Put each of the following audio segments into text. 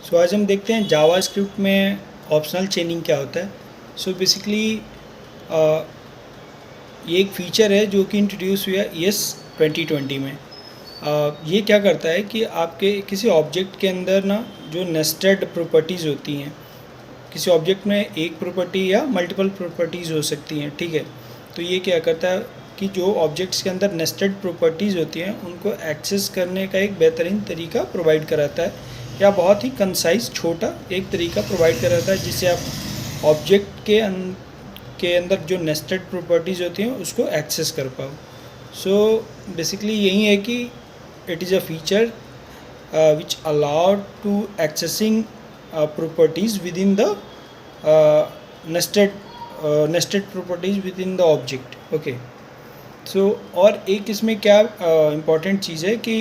सो आज हम देखते हैं जावास्क्रिप्ट में ऑप्शनल चेनिंग क्या होता है। सो बेसिकली ये एक फ़ीचर है जो कि इंट्रोड्यूस हुआ ES 2020 में। ये क्या करता है कि आपके किसी ऑब्जेक्ट के अंदर ना जो नेस्टेड प्रॉपर्टीज़ होती हैं, किसी ऑब्जेक्ट में एक प्रॉपर्टी या मल्टीपल प्रॉपर्टीज़ हो सकती हैं, ठीक है। तो ये क्या करता है कि जो ऑब्जेक्ट्स के अंदर नेस्टेड प्रॉपर्टीज़ होती हैं उनको एक्सेस करने का एक बेहतरीन तरीका प्रोवाइड कराता है, या बहुत ही कंसाइज छोटा एक तरीका प्रोवाइड कराता है जिससे आप ऑब्जेक्ट के अंदर जो नेस्टेड प्रॉपर्टीज़ होती हैं उसको एक्सेस कर पाओ। सो बेसिकली यही है कि it is a feature which allowed to accessing properties within the nested properties within the object. Okay. So और एक इसमें क्या इम्पॉर्टेंट चीज़ है कि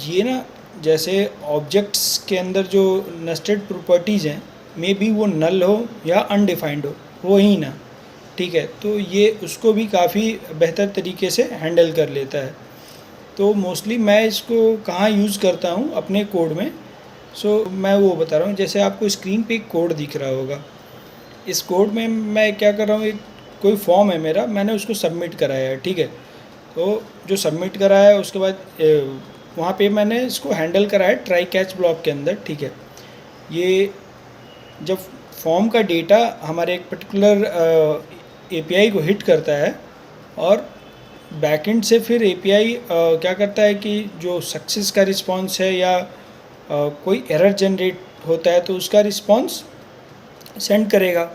ये ना जैसे ऑब्जेक्ट्स के अंदर जो नेस्टेड प्रॉपर्टीज़ हैं मे बी वो नल हो या अनडिफाइंड हो ही ना, ठीक है। तो ये उसको भी काफ़ी बेहतर तरीके से हैंडल कर लेता है। तो मोस्टली मैं इसको कहाँ यूज़ करता हूँ अपने कोड में। सो मैं वो बता रहा हूँ, जैसे आपको स्क्रीन पे एक कोड दिख रहा होगा। इस कोड में मैं क्या कर रहा हूँ, एक कोई फॉर्म है मेरा, मैंने उसको सबमिट कराया है, ठीक है। तो जो सबमिट कराया है उसके बाद वहाँ पे मैंने इसको हैंडल कराया है ट्राई कैच ब्लॉक के अंदर, ठीक है। ये जब फॉर्म का डेटा हमारे एक पर्टिकुलर API को हिट करता है और बैकएंड से फिर API क्या करता है कि जो सक्सेस का रिस्पांस है या कोई एरर जनरेट होता है तो उसका रिस्पांस सेंड करेगा।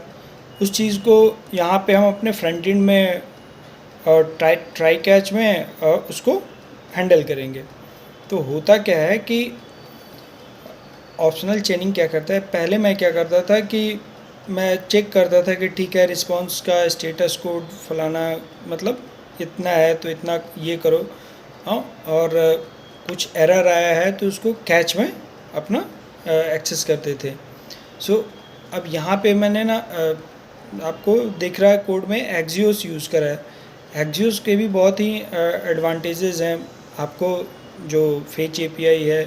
उस चीज़ को यहाँ पे हम अपने फ्रंट एंड में ट्राई कैच में उसको हैंडल करेंगे। तो होता क्या है कि ऑप्शनल चेनिंग क्या करता है, पहले मैं क्या करता था कि मैं चेक करता था कि ठीक है रिस्पांस का स्टेटस कोड फलाना मतलब इतना है तो इतना ये करो, हाँ, और कुछ एरर आया है तो उसको कैच में अपना एक्सेस करते थे। सो अब यहाँ पे मैंने ना आपको दिख रहा है कोड में एक्सियोस यूज़ करा है। एक्सियोस के भी बहुत ही एडवांटेजेस हैं आपको, जो फेच API है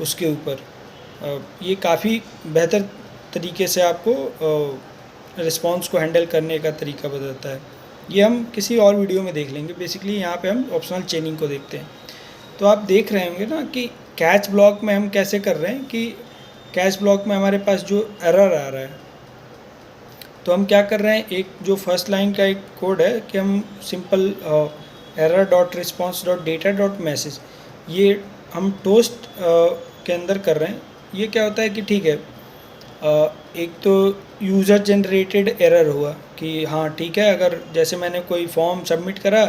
उसके ऊपर ये काफ़ी बेहतर तरीके से आपको रिस्पांस को हैंडल करने का तरीका बताता है। ये हम किसी और वीडियो में देख लेंगे। बेसिकली यहाँ पे हम ऑप्शनल चेनिंग को देखते हैं। तो आप देख रहे होंगे ना कि कैच ब्लॉक में हम कैसे कर रहे हैं कि कैच ब्लॉक में हमारे पास जो एरर आ रहा है तो हम क्या कर रहे हैं, एक जो फर्स्ट लाइन का एक कोड है कि हम simple error dot response dot data dot message ये हम टोस्ट के अंदर कर रहे हैं। ये क्या होता है कि ठीक है एक तो यूज़र जनरेटेड एरर हुआ कि हाँ ठीक है, अगर जैसे मैंने कोई फॉर्म सबमिट करा,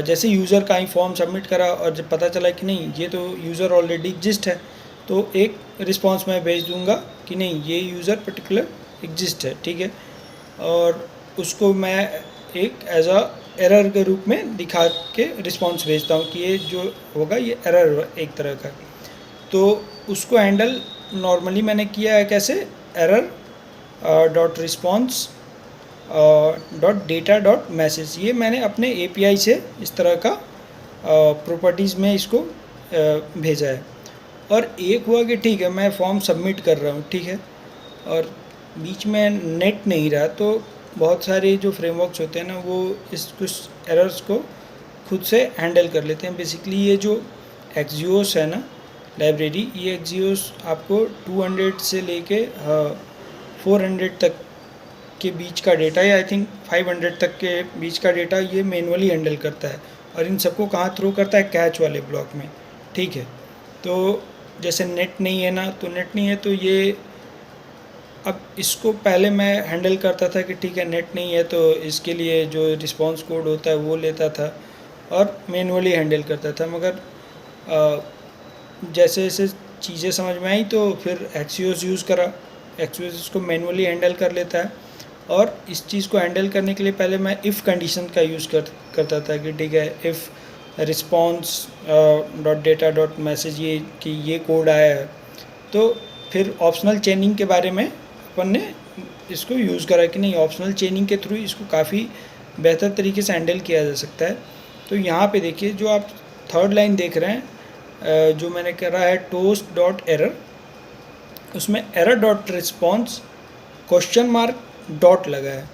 जैसे यूज़र का ही फॉर्म सबमिट करा और जब पता चला कि नहीं ये तो यूज़र ऑलरेडी एग्जिस्ट है तो एक रिस्पांस मैं भेज दूंगा कि नहीं ये यूज़र पर्टिकुलर एग्जिस्ट है, ठीक है। और उसको मैं एक एज अ एरर के रूप में दिखा के रिस्पांस भेजता हूँ कि ये जो होगा ये एरर एक तरह का। तो उसको हैंडल नॉर्मली मैंने किया है कैसे, error dot response dot data dot message, ये मैंने अपने API से इस तरह का प्रॉपर्टीज़ में इसको भेजा है। और एक हुआ कि ठीक है मैं फॉर्म सबमिट कर रहा हूँ, ठीक है, और बीच में नेट नहीं रहा तो बहुत सारे जो फ्रेमवर्क्स होते हैं ना वो इस कुछ एरर्स को खुद से हैंडल कर लेते हैं। बेसिकली ये जो एक्सियोस है ना लाइब्रेरी, ये एक्सियोस आपको 200 से लेके 400 तक के बीच का डेटा या आई थिंक 500 तक के बीच का डेटा ये मैनुअली हैंडल करता है। और इन सबको कहाँ थ्रो करता है, कैच वाले ब्लॉक में, ठीक है। तो जैसे नेट नहीं है ना, तो नेट नहीं है तो ये अब इसको पहले मैं हैंडल करता था कि ठीक है नेट नहीं है तो इसके लिए जो रिस्पांस कोड होता है वो लेता था और मैनुअली हैंडल करता था। मगर जैसे जैसे चीज़ें समझ में आई तो फिर एक्सियोस यूज़ करा। एक्सियोस इसको मैनुअली हैंडल कर लेता है और इस चीज़ को हैंडल करने के लिए पहले मैं इफ़ कंडीशन का यूज़ करता था कि ठीक है if response dot data dot message ये कि ये कोड आया है, तो फिर ऑप्शनल चेनिंग के बारे में अपन ने इसको यूज़ करा कि नहीं ऑप्शनल चेनिंग के थ्रू इसको काफ़ी बेहतर तरीके से हैंडल किया जा सकता है। तो यहाँ पे देखिए जो आप थर्ड लाइन देख रहे हैं जो मैंने करा है टोस्ट डॉट एरर, उसमें error dot response question mark dot लगा है।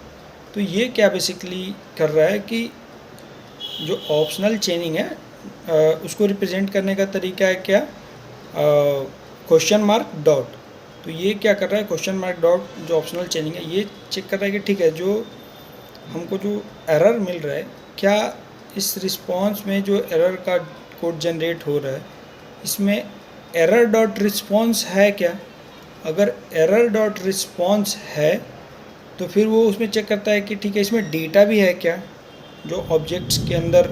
तो ये क्या बेसिकली कर रहा है कि जो ऑप्शनल चेनिंग है उसको रिप्रेजेंट करने का तरीका है क्या, क्वेश्चन मार्क डॉट। तो ये क्या कर रहा है, क्वेश्चन मार्क डॉट जो ऑप्शनल चेनिंग है ये चेक कर रहा है कि ठीक है, जो हमको जो एरर मिल रहा है क्या इस रिस्पॉन्स में जो एरर का कोड जनरेट हो रहा है इसमें एरर डॉट रिस्पॉन्स है क्या। अगर एरर डॉट रिस्पॉन्स है तो फिर वो उसमें चेक करता है कि ठीक है इसमें डेटा भी है क्या, जो ऑब्जेक्ट्स के अंदर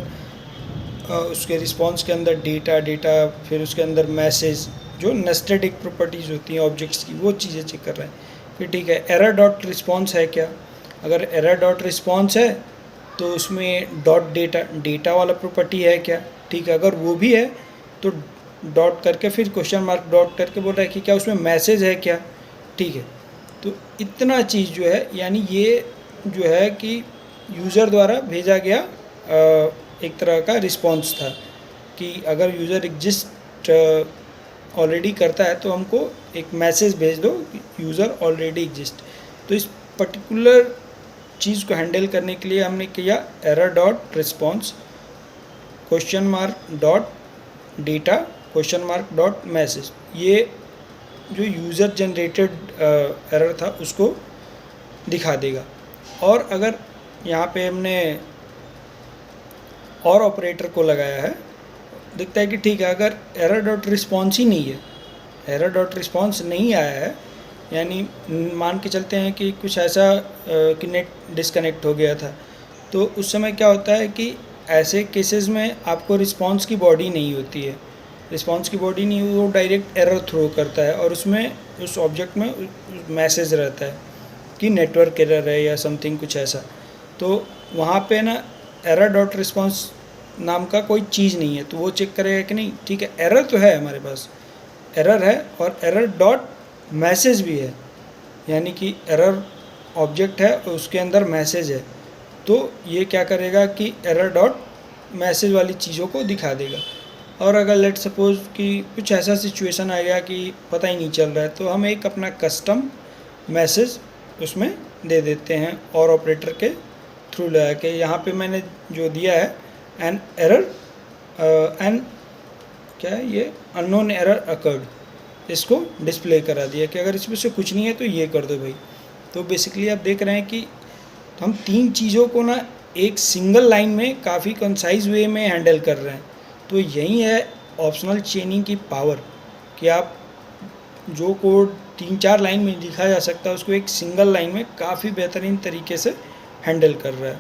उसके रिस्पॉन्स के अंदर डेटा फिर उसके अंदर मैसेज, जो नेस्टेड एक प्रॉपर्टीज़ होती हैं ऑब्जेक्ट्स की, वो चीज़ें चेक कर रहे हैं। फिर ठीक है एरर डॉट रिस्पॉन्स है क्या, अगर एरर डॉट रिस्पॉन्स है तो उसमें डॉट डेटा वाला प्रॉपर्टी है क्या, ठीक है, अगर वो भी है तो डॉट करके फिर क्वेश्चन मार्क डॉट करके बोल रहा है कि क्या उसमें मैसेज है क्या, ठीक है। तो इतना चीज़ जो है, यानी ये जो है कि यूज़र द्वारा भेजा गया एक तरह का रिस्पॉन्स था कि अगर यूज़र एग्जिस्ट ऑलरेडी करता है तो हमको एक मैसेज भेज दो यूज़र ऑलरेडी एग्जिस्ट। तो इस पर्टिकुलर चीज़ को हैंडल करने के लिए हमने किया error dot response question mark dot data question mark dot message. ये जो यूज़र जनरेटेड एरर था उसको दिखा देगा। और अगर यहाँ पे हमने और ऑपरेटर को लगाया है, दिखता है कि ठीक है अगर एरर डॉट रिस्पॉन्स ही नहीं है, एरर डॉट रिस्पॉन्स नहीं आया है, यानी मान के चलते हैं कि कुछ ऐसा कि नेट डिस्कनेक्ट हो गया था, तो उस समय क्या होता है कि ऐसे केसेस में आपको रिस्पॉन्स की बॉडी नहीं होती है, रिस्पॉन्स की बॉडी नहीं, वो डायरेक्ट एरर थ्रो करता है और उसमें उस ऑब्जेक्ट में मैसेज रहता है कि नेटवर्क एरर है या समथिंग कुछ ऐसा। तो वहाँ पे ना एरर डॉट रिस्पॉन्स नाम का कोई चीज़ नहीं है, तो वो चेक करेगा कि नहीं ठीक है एरर तो है, हमारे पास एरर है और एरर डॉट मैसेज भी है, यानी कि एरर ऑब्जेक्ट है और उसके अंदर मैसेज है। तो ये क्या करेगा कि एरर डॉट मैसेज वाली चीज़ों को दिखा देगा। और अगर लेट सपोज कि कुछ ऐसा सिचुएशन आ गया कि पता ही नहीं चल रहा है, तो हम एक अपना कस्टम मैसेज उसमें दे देते हैं और ऑपरेटर के थ्रू लगा के। यहाँ पे मैंने जो दिया है एन एरर एन क्या है ये अननोन एरर अकर्ड, इसको डिस्प्ले करा दिया कि अगर इसमें से कुछ नहीं है तो ये कर दो भाई। तो बेसिकली आप देख रहे हैं कि हम तीन चीज़ों को ना एक सिंगल लाइन में काफ़ी कंसाइज वे में हैंडल कर रहे हैं। तो यही है ऑप्शनल चेनिंग की पावर कि आप जो कोड 3-4 लाइन में लिखा जा सकता है उसको एक सिंगल लाइन में काफ़ी बेहतरीन तरीके से हैंडल कर रहा है।